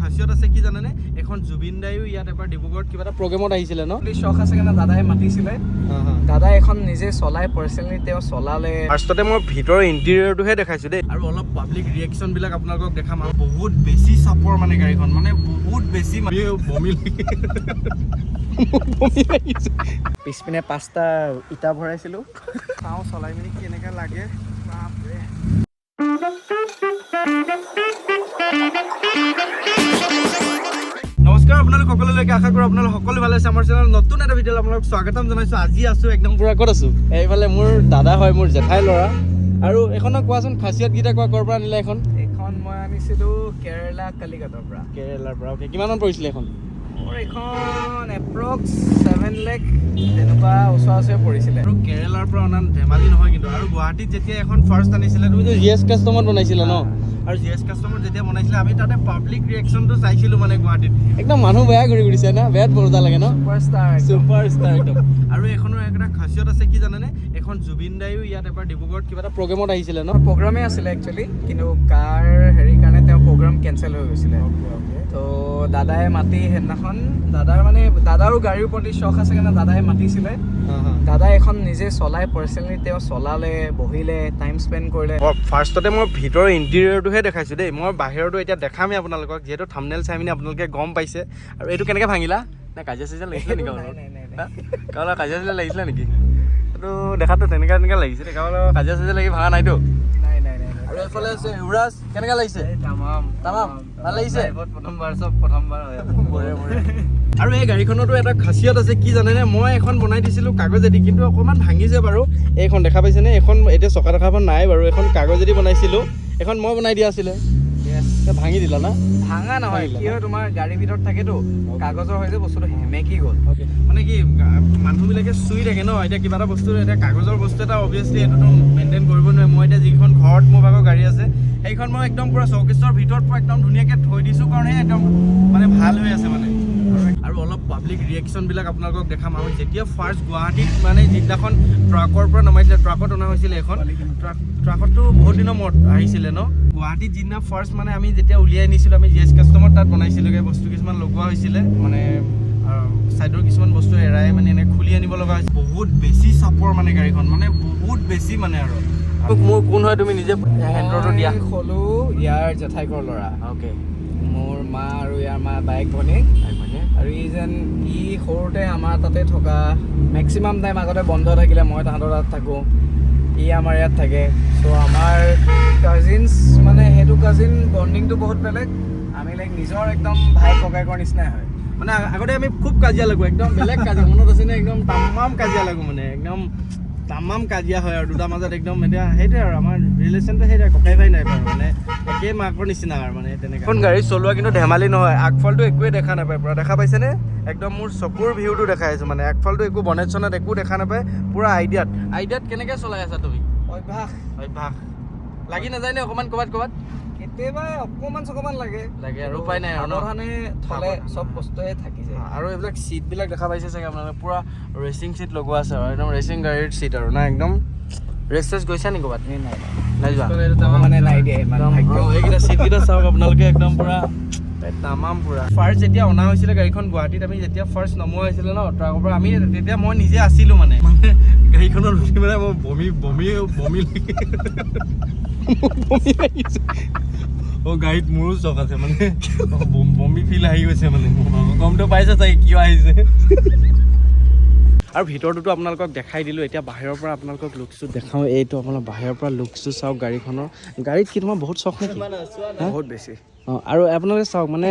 খাচিয়ত আছে কি জানেনে এখন জুবিন দাইও ইয়াত এবাৰ ডিব্ৰুগড়ত কিবা এটা প্ৰগ্ৰেমত আহিছিলে ন শখ আছে কাৰণে দাদাই মাতিছিলে দাদাই এখন নিজে চলাই পাৰ্চনেলি তেওঁ চলালে ফাৰ্ষ্টতে মই ভিতৰৰ ইণ্টেৰিয়ৰটোহে দেখাইছো দেই আৰু অলপ পাব্লিক ৰিয়েকশ্যন বিলাক আপোনালোকক দেখাম আৰু বহুত বেছি চাপৰ মানে গাড়ীখন মানে বহুত বেছি বমি পিছপিনে 5টা ইটা ভৰাইছিলো চাওঁ চলাই মেলি কেনেকৈ লাগে বাপৰে নমস্কাৰ আপোনালোক সকলোলৈকে আশা কৰোঁ আপোনালোক সকলো ভালে আছে আমাৰ চেনেল নতুন এটা ভিডিঅ'ত আপোনালোক স্বাগতম জনাইছোঁ আজি আছোঁ একদম পুৰা ক'ত আছোঁ এইফালে মোৰ দাদা হয় মোৰ জেঠাই ল'ৰা আৰু এখনক কোৱাচোন খাচিয়ত গীতা কোৱা ক'ৰ পৰা আনিলে এইখন মই আনিছিলোঁ কেৰেলা কলিকতাৰ পৰা কেৰেলাৰ পৰা অ'কে কিমানমান পৰিছিলে এখন মোৰ এইখন এপ্ৰক্স 7 লাখ তেনেকুৱা ওচৰা-ওচৰি পৰিছিলে আৰু কেৰেলাৰ পৰা অনা ধেমালি নহয় কিন্তু আৰু গুৱাহাটীত যেতিয়া এখন ফাৰ্ষ্ট আনিছিলে তুমি যে জিএছ কাষ্টমত বনাইছিলা ন আৰু জিএছ কাষ্টমত যেতিয়া বনাইছিলে আমি তাতে পাব্লিক ৰিয়েকশ্যনটো চাইছিলোঁ মানে গুৱাহাটীত একদম মানুহ বেয়া ঘূৰি ঘূৰিছে না বেয়াত মজা লাগে ন ছুপাৰষ্টাৰ একদম আৰু এখনৰ একটা খাচিয়ত আছে কি জানেনে এখন জুবিন দাইও ইয়াত এবাৰ ডিব্ৰুগড়ত কিবা এটা প্ৰগ্ৰেমত আহিছিলে ন প্ৰগ্ৰামেই আছিলে একচুৱেলি কিন্তু কাৰ হেৰি কাৰণে তেওঁ প্ৰগ্ৰাম কেঞ্চেল হৈ গৈছিলে তো দাদাই মাতি সেইদিনাখন দাদাৰো গাড়ীৰ প্ৰতি চখ আছে কাৰণে দাদাই মাতিছিলে দাদাই এখন নিজে চলাই পাৰ্চনেলি তেওঁ চলালে বহিলে টাইম স্পেণ্ড কৰিলে ফাৰ্ষ্টতে মই ভিতৰৰ ইণ্টেৰিয়ৰটোহে দেখাইছোঁ দেই মই বাহিৰতো এতিয়া দেখামেই আপোনালোকক যিহেতু থাম্বনেল চাই পিনি আপোনালোকে গম পাইছে আৰু এইটো কেনেকৈ ভাঙিলা নে কাজিয়া চাজিয়া লাগিছিলে নেকি কাৰোবাৰ কাজিয়া চাজিয়া লাগিছিলে নেকি এইটো দেখাতো তেনেকৈ লাগিছে কাৰোবাৰ কাজিয়া চাজিয়া লাগি ভাঙা নাইতো আৰু এইফালে আছে ইউৰাজ কেনেকৈ লাগিছে তামাম ভাল লাগিছে প্ৰথমবাৰ আৰু এই গাড়ীখনতো এটা খাচিয়ত আছে কি জানেনে মই এখন বনাই দিছিলোঁ কাগজেদি কিন্তু অকণমান ভাঙিছে বাৰু এইখন দেখা পাইছেনে এখন এতিয়া চকা দেখাখন নাই বাৰু এখন কাগজেদি বনাইছিলোঁ এখন মই বনাই দিয়া আছিলে ভাঙি দিলা না ভাঙা নহয় কি হয় তোমাৰ গাড়ীৰ ভিতৰত থাকেতো কাগজৰ হৈ যে বস্তুটো সেমেকি গ'ল মানে কি মানুহবিলাকে চুই থাকে ন এতিয়া কিবা এটা বস্তু এতিয়া কাগজৰ বস্তু এটা অভিয়াছলি এইটোতো মেইনটেইন কৰিব নোৱাৰে মই এতিয়া যিখন ঘৰত মোৰ ভাগৰ গাড়ী আছে সেইখন মই একদম পূৰা চৌকেছৰ ভিতৰত পৰা একদম ধুনীয়াকৈ থৈ দিছোঁ কাৰণে একদম মানে ভাল হৈ আছে মানে আৰু অলপ পাব্লিক ৰিয়েকশ্যনবিলাক আপোনালোকক দেখাম আৰু যেতিয়া ফাৰ্ষ্ট গুৱাহাটীত মানে যিদিনাখন ট্ৰাকৰ পৰা নমাইছিলে ট্ৰাকত অনা হৈছিলে এখন ট্ৰাকততো বহুত দিনৰ মূৰত আহিছিলে ন গুৱাহাটীত যিদিনা ফাৰ্ষ্ট মানে আমি যেতিয়া উলিয়াই নিছিলোঁ আমি জিএছ কাষ্টমত তাত বনাইছিলোঁগৈ বস্তু কিছুমান লগোৱা হৈছিলে মানে ছাইডৰ কিছুমান বস্তু এৰাই মানে এনেকৈ খুলি আনিব লগা হৈছে বহুত বেছি চাপৰ মানে গাড়ীখন মানে বহুত বেছি মানে আৰু মোৰ কোন হয় তুমি নিজে হেণ্ডৰটো দিয়া ক'লো ইয়াৰ জেঠাইকৰ ল'ৰা অ'কে মোৰ মা আৰু ইয়াৰ মা বাইক ভনীক আৰু ই যেন ই সৰুতে আমাৰ তাতে থকা মেক্সিমাম টাইম আগতে বন্ধ থাকিলে মই তাহাঁতৰ তাত থাকোঁ ই আমাৰ ইয়াত থাকে চ' আমাৰ কাজিনছ মানে সেইটো কাজিন বণ্ডিংটো বহুত বেলেগ আমি লাইক নিজৰ একদম ভাই ককাইকৰ নিচিনাই হয় মানে আগতে আমি খুব কাজিয়া লাগো একদম বেলেগ কাজিয়া মনত আছে নে একদম তামাম কাজিয়া লাগো মানে একদম তামাম কাজিয়া হয় আৰু দুটাৰ মাজত একদম এতিয়া সেইটোৱে আৰু আমাৰ ৰিলেশ্যনটো সেইটোৱে ককাই ভাই নাই বাৰু মানে একেই মাকৰ নিচিনা আৰু মানে তেনেকৈ এখন গাড়ী চলোৱা কিন্তু ধেমালি নহয় আগফালটো একোৱে দেখা নাপায় পূৰা দেখা পাইছেনে একদম মোৰ চকুৰ ভিউটো দেখাই আছোঁ মানে আগফালটো একো বনেট চনেট একো দেখা নাপায় পূৰা আইডিয়াত কেনেকৈ চলাই আছা তুমি অভ্যাস লাগি নাযায় নে অকণমান ক'ৰবাত কেতিয়াবা অকণমান চকমান লাগে আৰু উপায় নাই আৰু সাৱধানে থ'লে চব বস্তুৱে থাকি যায় আৰু এইবিলাক ছিটবিলাক দেখা পাইছে চাগে আপোনালোকে পূৰা ৰেচিং ছিট লগোৱা আছে আৰু একদম ৰেচিং গাড়ীৰ ছিট আৰু না একদম ৰেচ গৈছা নেকি ক'ৰবাত নাই যোৱা মানে নাই দিয়ে এইকেইটা ছিটকেইটা চাওক আপোনালোকে একদম পূৰা তামাম পূৰা ফাৰ্ষ্ট যেতিয়া অনা হৈছিলে গাড়ীখন গুৱাহাটীত আমি যেতিয়া ফাৰ্ষ্ট নমোৱা হৈছিলে ন ট্ৰাকৰ পৰা আমি তেতিয়া মই নিজে আছিলোঁ মানে গাড়ীখনত উঠি মানে মই বমি লাগিছে গাড়ীত মোৰো চখ আছে মানে বমি ফিল আহি গৈছে মানে গমটো পাইছে চাগে কিয় আহিছে আৰু ভিতৰটোতো আপোনালোকক দেখাই দিলোঁ এতিয়া বাহিৰৰ পৰা আপোনালোকক লুকছটো দেখাওঁ এইটো আপোনালোক বাহিৰৰ পৰা লুকছটো চাওক গাড়ীখনৰ গাড়ীত কি তোমাৰ বহুত চখ নেকি বহুত বেছি আৰু আপোনালোকে চাওক মানে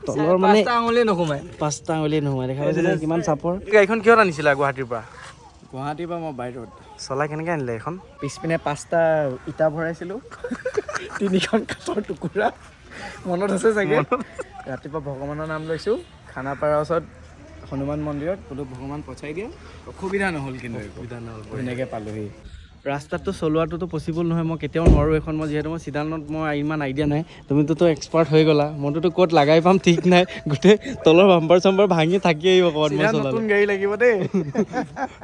তলৰ মানে 5টা আঙুলি নোসোমায় দেখা পাইছে কিমান চাপৰ গাড়ীখন কিহত আনিছিলা গুৱাহাটীৰ পৰা মই বাহিৰত চলাই কেনেকৈ আনিলে এইখন পিছপিনে 5টা ইটা ভৰাইছিলোঁ 3খন কাঠৰ টুকুৰা মনত আছে চাগে ৰাতিপুৱা ভগৱানৰ নাম লৈছোঁ খানাপাৰাৰ ওচৰত হনুমান মন্দিৰত বোলো ভগৱান পঠাই দিয়া অসুবিধা নহ'ল কিন্তু ধুনীয়াকৈ পালোহি ৰাস্তাততো চলোৱাটোতো পচিবল নহয়, মই কেতিয়াও নোৱাৰোঁ এখন, মই যিহেতু মই চিডানত মই ইমান আইডিয়া নাই। তুমিতো এক্সপাৰ্ট হৈ গ'লা, মইতো ক'ত লাগাই পাম ঠিক নাই, গোটেই তলৰ বাম্পাৰ চাম্পাৰ ভাঙি থাকি আহিব ক'ৰবাত মই চলালে। নতুন গাড়ী লাগিব দেই।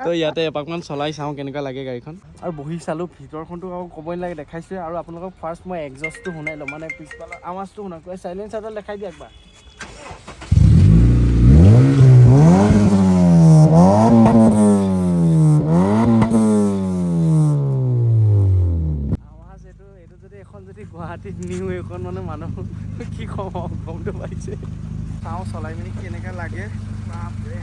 তো ইয়াতে এপাকমান চলাই চাওঁ কেনেকুৱা লাগে গাড়ীখন। আৰু বহি চালোঁ, ভিতৰখনতো আৰু ক'বই নালাগে, দেখাইছোৱে। আৰু আপোনালোকক ফাৰ্ষ্ট মই এক্সজষ্টটো শুনাই ল'ম, মানে পিছফালৰ আৱাজটো শুনাক, চাইলেঞ্চাৰডাল দেখাই দিয়া একবাৰ। এইটো যদি এখন যদি গুৱাহাটীত নিওঁ, এইখন মানে মানুহ কি ক'ম আৰু, গমটো পাইছে। চাওঁ চলাই মেলি কেনেকৈ লাগে। বাপৰে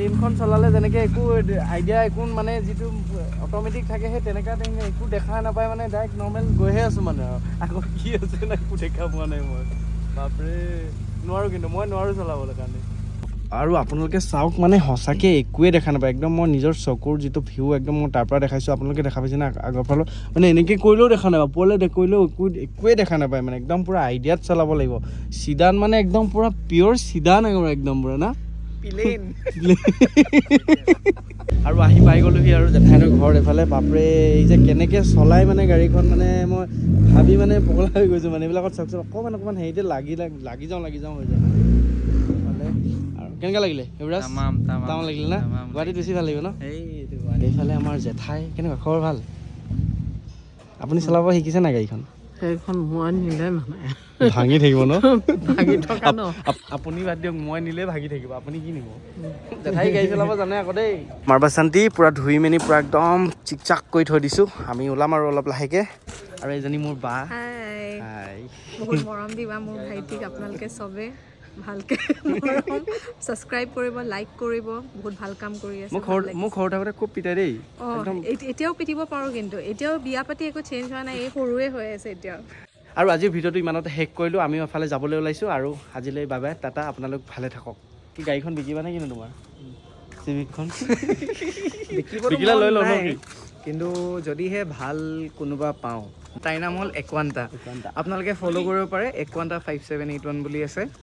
ফিল্মখন চলালে যেনেকৈ একো আইডিয়া একো মানে যিটো অট'মেটিক থাকে, সেই তেনেকুৱা একো দেখা নাপায়, মানে ডাইৰেক্ট নৰ্মেল গৈহে আছোঁ মানে। আৰু আকৌ কি আছে না একো দেখা পোৱা নাই মই। বাপৰে নোৱাৰোঁ, কিন্তু মই নোৱাৰোঁ চলাবলৈ কাৰণে। আৰু আপোনালোকে চাওক, মানে সঁচাকৈ একোৱে দেখা নাপায়, একদম মই নিজৰ চকুৰ যিটো ভিউ একদম মই তাৰ পৰা দেখাইছোঁ, আপোনালোকে দেখা পাইছে না আগৰ ফালত, মানে এনেকৈ কৰিলেও দেখা নাপায়, ওপৰলৈ কৰিলেও একোৱে দেখা নাপায়, মানে একদম পূৰা আইডিয়াত চলাব লাগিব। চিডান মানে একদম পূৰা পিয়'ৰ চিডান একদম পূৰা না প্লেন। আৰু আহি পাই গ'লোহি আৰু জেঠাইহঁতৰ ঘৰত এফালে। বাপৰে এই যে কেনেকৈ চলাই মানে গাড়ীখন, মানে মই ভাবি মানে পগলা হৈ গৈছোঁ। মানে এইবিলাকত চাওকচোন, অকণমান হেৰিতে লাগি যাওঁ হৈ যায় মানে। আৰু কেনেকুৱা লাগিলে এইবিলাক? তামাম লাগিলে না? গুৱাহাটীত বেছি ভাল লাগিব ন? এইফালে আমাৰ জেঠাই। কেনেকুৱা খবৰ? ভাল? আপুনি চলাব শিকিছে নাই গাড়ীখন? সেইখন মই নিলে মানে ভাঙি থাকিব ন? ভাগি থকা ন। আপুনি বাদ দিয়ক, মই নিলে ভাগি থাকিব, আপুনি কি নিব? জেঠাই গাড়ী চলাব জানে আকৌ দেই। মাৰ্বা শান্তি পূৰা ধুই মেলি পূৰা একদম চিক চাক কৰি থৈ দিছোঁ। আমি ওলাম আৰু অলপ লাহেকৈ। আৰু এইজনী মোৰ বা। হাই, বহুত মৰম দিবা মোৰ ভাইটিক আপোনালোকে চবে। ভালকৈ মৰম ছাবস্ক্ৰাইব কৰিব, লাইক কৰিব, বহুত ভাল কাম কৰি আছে। মোক ঘৰত থাকোঁতে খুব পিটাই দেই। এতিয়াও পিটিব পাৰোঁ, কিন্তু এতিয়াও বিয়া পাতি একো চেঞ্জ হোৱা নাই, এই সৰুৱে হৈ আছে এতিয়াও। আৰু আজিৰ ভিডিঅ'টো ইমানতে শেষ কৰিলোঁ। আমিও এফালে যাবলৈ ওলাইছোঁ, আৰু আজিলৈ বাই বাই, টাটা। আপোনালোক ভালে থাকক। কি গাড়ীখন বিকিবা নে কিনো তোমাৰ? চিভিকখন বিকিলে লৈ লওঁ ন? কিন্তু যদিহে ভাল কোনোবা পাওঁ, তাইৰ নাম হ'ল একুৱাণ্টা। আপোনালোকে ফ'ল' কৰিব পাৰে, একুৱাণ্টা 5781 বুলি আছে।